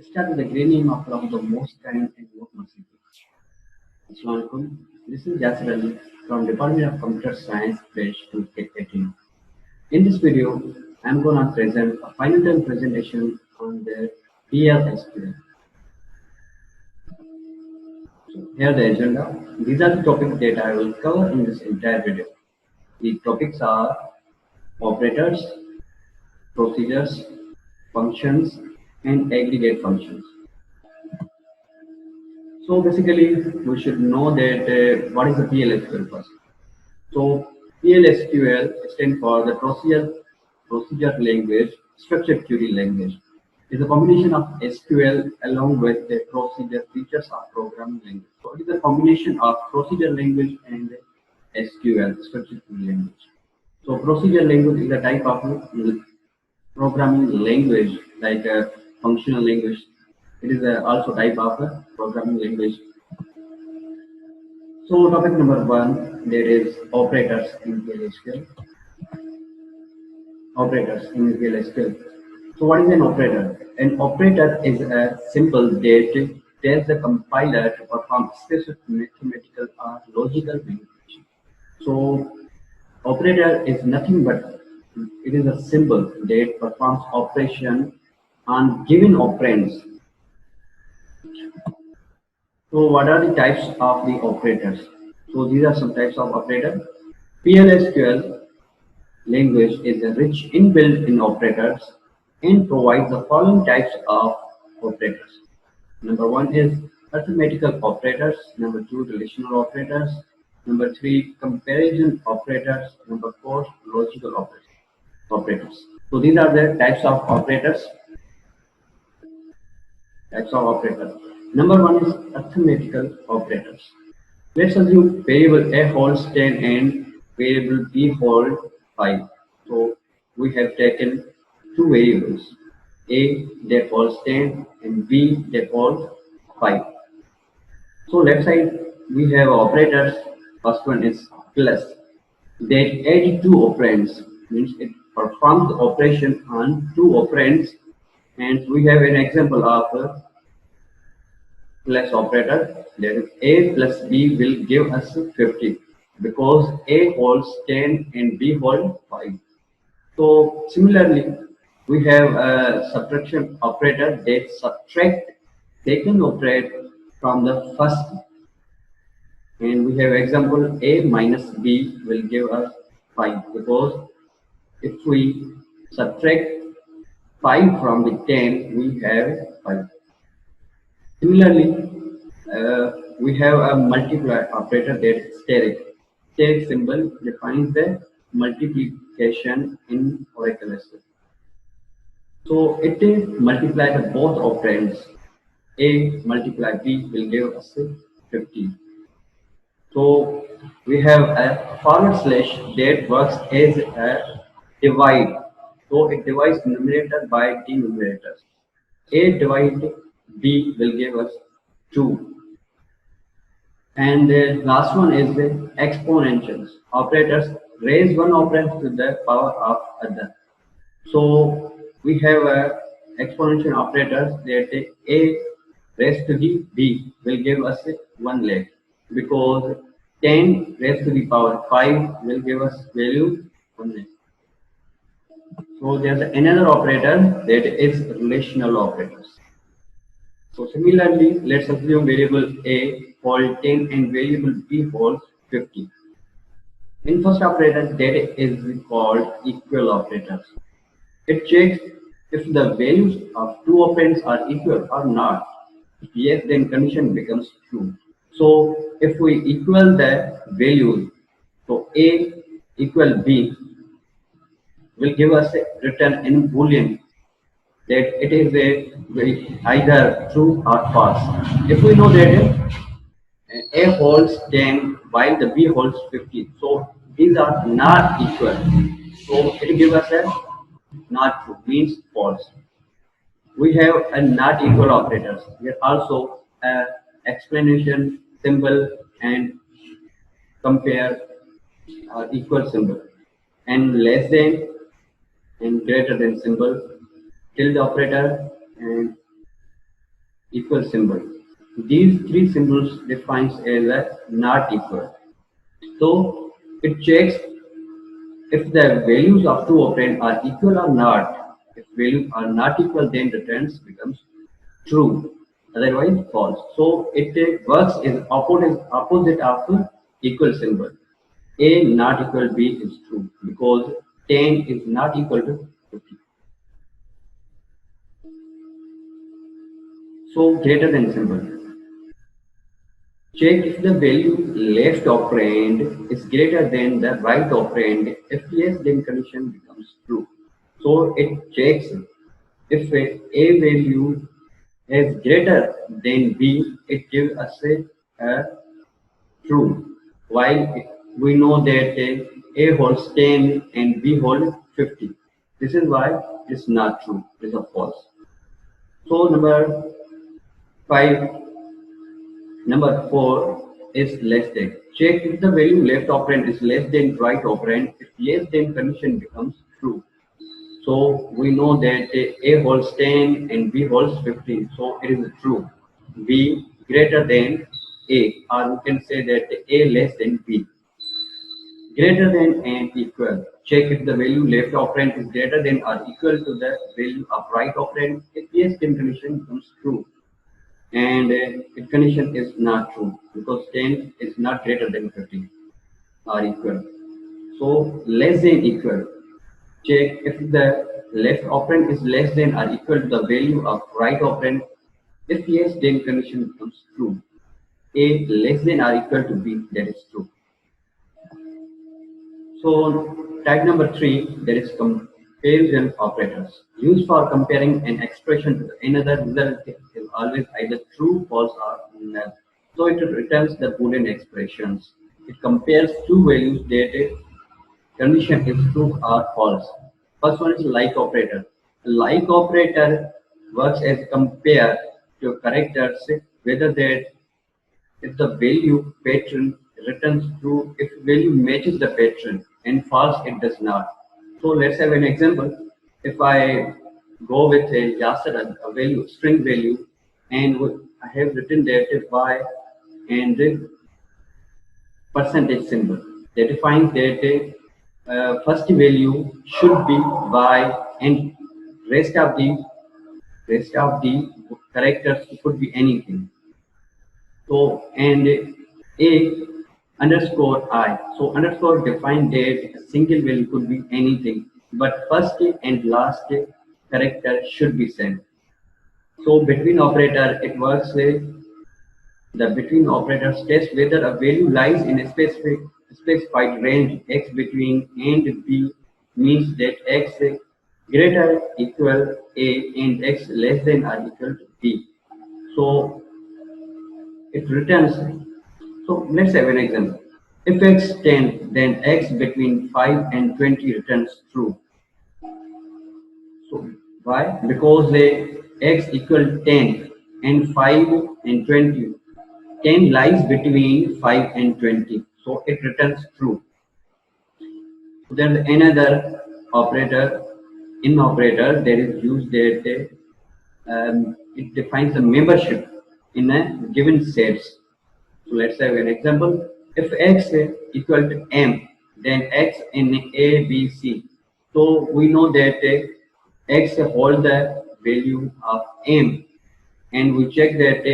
Start with the great name of one of the most kind and most merciful. Assalamualaikum. This is Yasir Ali from Department of Computer Science, page 218. In this video, I'm going to present a final term presentation on the PLSQL. So here the agenda. These are the topics that I will cover in this entire video. The topics are operators, procedures, functions, and aggregate functions. So basically, we should know that what is the PLSQL first. So PLSQL stands for the procedure language, structured query language. It's a combination of SQL along with the procedure features of programming language. So it is a combination of procedure language and SQL, structured query language. So procedure language is a type of programming language like a functional language. It is also type of a programming language. So topic number one, there is operators in PLSQL. Operators in PLSQL. So what is an operator? An operator is a symbol that tells the compiler to perform specific mathematical or logical manipulation. So operator is nothing but it is a symbol that performs operation on given operands. So what are the types of the operators? So these are some types of operator. PLSQL language is rich inbuilt in operators and provides the following types of operators. Number one is arithmetical operators. Number two, relational operators. Number three, comparison operators. Number four, logical operators. So these are the types of operators. Number one is arithmetical operators. Let's assume variable a holds 10 and variable b holds 5. So we have taken two variables, a that holds 10 and b that holds 5. So left side we have operators. First one is plus that add two operands, means it performs the operation on two operands, and we have an example of plus operator, that is a plus b will give us 50 because a holds 10 and b holds 5. So similarly, we have a subtraction operator that subtract second operator from the first, and we have example a minus b will give us 5 because if we subtract 5 from the 10 we have 5. Similarly, we have a multiply operator that is steric. Steric symbol defines the multiplication in Oracle SQL. So it is multiply the both operands. A multiply B will give us 50. So we have a forward slash that works as a divide. So it divides numerator by denominator. A divided B will give us 2. And the last one is the exponentials. Operators raise one operand to the power of other. So we have a exponential operators that a raised to the b will give us 1 lakh because 10 raised to the power 5 will give us value 1 lakh. So there's another operator that is relational operators. So similarly, let's assume variable a holds 10 and variable b holds 50. In first operator, that is called equal operators. It checks if the values of two operands are equal or not. If yes, then condition becomes true. So if we equal the values, so a equal b will give us a return in boolean that it is either true or false. If we know that a holds 10 while the b holds 50, so these are not equal. So it gives us a not true, means false. We have a not equal operators. Here also a explanation symbol and compare equal symbol, and less than and greater than symbol, tilde operator, and equal symbol. These three symbols defines as a not equal. So it checks if the values of two operands are equal or not. If values are not equal, then returns becomes true, otherwise false. So it works is opposite of equal symbol. A not equal B is true because 10 is not equal to 50. So greater than symbol. Check if the value left operand is greater than the right operand. If yes, then condition becomes true. So it checks if a value is greater than B, it gives us a true. While we know that A holds 10 and B holds 50. This is why it's not true. It's a false. So number 5, number 4 is less than. Check if the value left operand is less than right operand. If yes, then condition becomes true. So we know that A holds 10 and B holds 15. So it is true. B greater than A, or we can say that A less than B. Greater than and equal. Check if the value left operand is greater than or equal to the value of right operand. If yes, then condition becomes true. And if condition is not true because 10 is not greater than 15 or equal. So less than equal. Check if the left operand is less than or equal to the value of right operand. If yes, then condition becomes true. A less than or equal to B, that is true. So type number 3, there is comparison operators. Used for comparing an expression to another, result is always either true, false, or null. So it returns the Boolean expressions. It compares two values that condition is true or false. First one is like operator. A like operator works as compare to characters whether that if the value patron returns true if value matches the patron and false it does not. So let's have an example. If I go with a Yasser a value string value and I have written that y and the percentage symbol that defines that first value should be y and rest of the characters could be anything. So and a underscore I. So underscore define that a single value could be anything, but first and last character should be sent. So between operator it works with the between operators test whether a value lies in a specified range x between and b means that x greater equal a and x less than or equal to b. So it returns. So let's have an example. If x 10, then x between 5 and 20 returns true. So why? Because x equal 10 and 5 and 20. 10 lies between 5 and 20. So it returns true. So there's another operator. In operator, there is used that it defines a membership in a given sets. So let's have an example. If x equal to m, then x in A, B, C. So we know that x hold the value of m, and we check that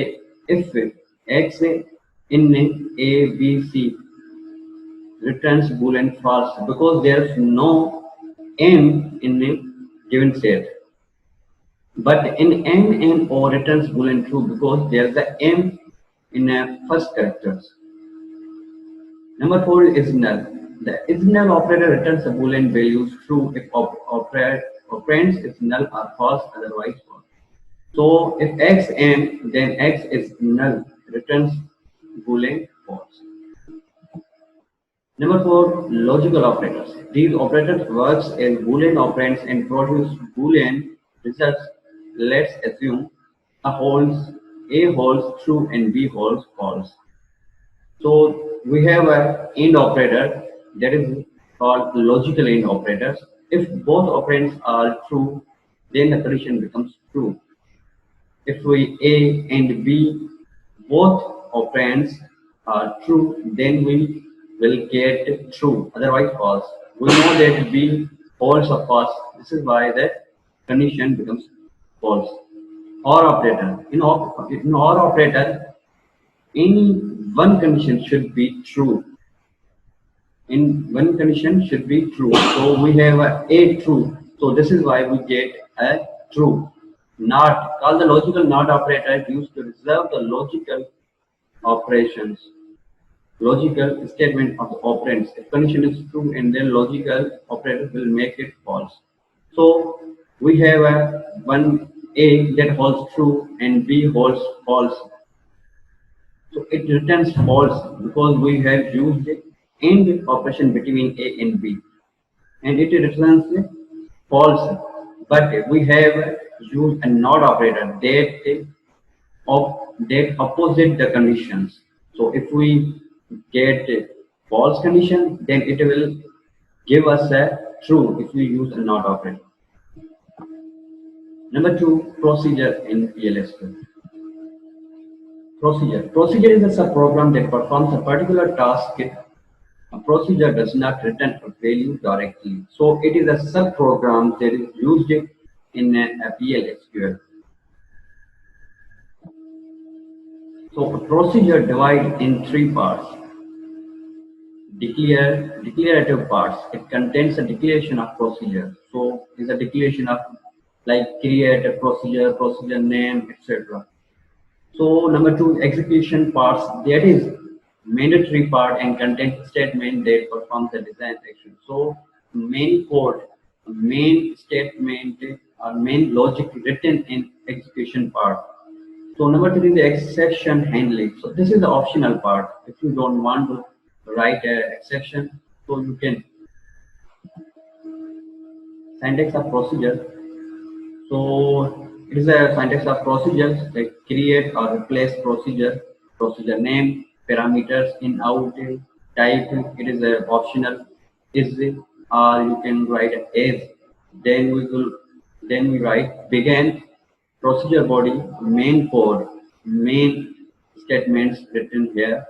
if x in A, B, C returns Boolean false because there is no m in a given set. But in M and O returns Boolean true because there's the M in a first characters. Number 4 is null. The is null operator returns the Boolean values true if operands is null or false, otherwise false. So if x m, then x is null, returns Boolean false. Number 4, logical operators. These operators works as Boolean operands and produce Boolean results. Let's assume A holds true and B holds false. So we have a AND operator that is called logical AND operators. If both operands are true, then the condition becomes true. If we A and B both operands are true, then we will get true, otherwise false. We know that B false or false. This is why the condition becomes false. Or operator. In or operator, any one condition should be true. In one condition should be true. So we have a true. So this is why we get a true. Not called the logical not operator used to reserve the logical operations, logical statement of the operands. If condition is true, and then logical operator will make it false. So we have a one A that holds true and B holds false. So it returns false because we have used the AND operation between A and B, and it returns false. But we have used a NOT operator that opposite the conditions. So if we get a false condition, then it will give us a true if we use a NOT operator. Number two, procedure in PLSQL. Procedure. Procedure is a subprogram that performs a particular task. A procedure does not return a value directly. So it is a subprogram that is used in a PLSQL. So a procedure divided in three parts. Declarative parts. It contains a declaration of procedure. So it's a declaration of like create a procedure, procedure name, etc. So number two, execution parts, that is mandatory part and contains statement that performs the design action. So main code, main statement or main logic written in execution part. So number two is the exception handling. So this is the optional part. If you don't want to write an exception, so you can. Syntax of procedure. So it is a syntax of procedures like create or replace procedure, procedure name, parameters in out, type. It is a optional. Is or you can write as. Then we write begin procedure body main code main statements written here,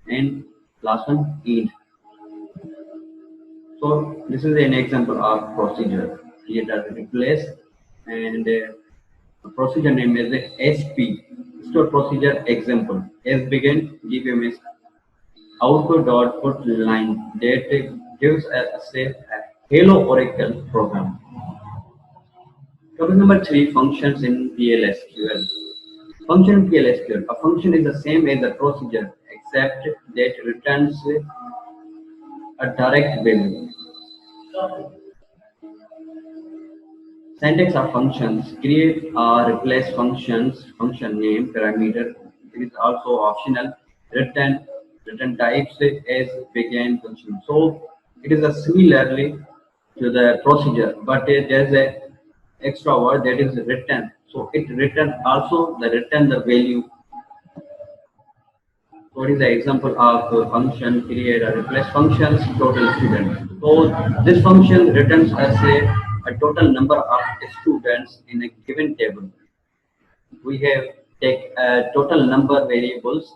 and last one end. So this is an example of procedure. Create or replace, and the procedure name is SP. Store procedure example. As begin, give a message. Output line that gives a Hello Oracle program. Topic number three, functions in PLSQL. Function in PLSQL. A function is the same as a procedure except that returns a direct value. Syntax of functions. Create or replace functions, function name, parameter. It is also optional. Return types as begin function. So it is a similarly to the procedure, but there is a extra word that is return. So it return also the return the value. What is the example of function create or replace functions total students? So this function returns us a total number of students in a given table. We have take a total number variables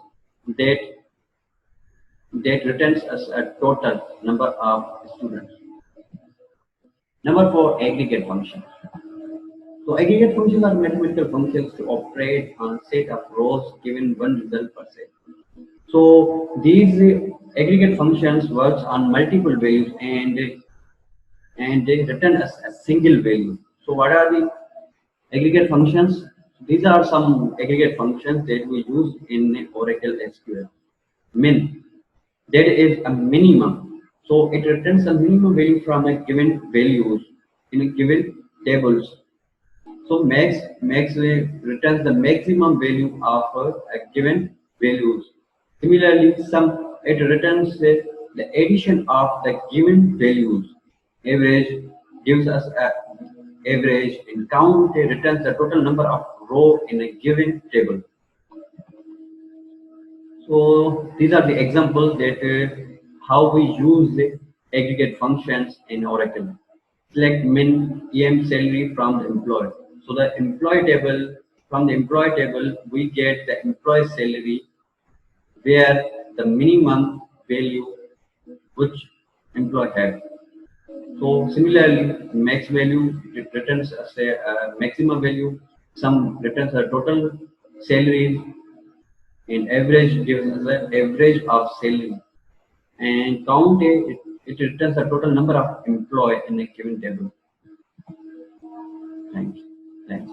that returns us a total number of students. Number four, aggregate functions. So aggregate functions are mathematical functions to operate on a set of rows given one result per se. So these aggregate functions works on multiple values and they return as a single value. So what are the aggregate functions? These are some aggregate functions that we use in Oracle SQL. Min, that is a minimum. So it returns a minimum value from a given values in a given tables. So max returns the maximum value of a given values. Similarly, it returns the addition of the given values. Average gives us a average, and count returns the total number of row in a given table. So these are the examples that how we use the aggregate functions in Oracle. Select min em salary from the employee. So the employee table from the employee table, we get the employee salary where the minimum value which employee have. So similarly, max value, it returns as a maximum value. Some returns a total salary, and average gives us the average of salary. And count a, it returns a total number of employee in a given table. Thank you. Thanks.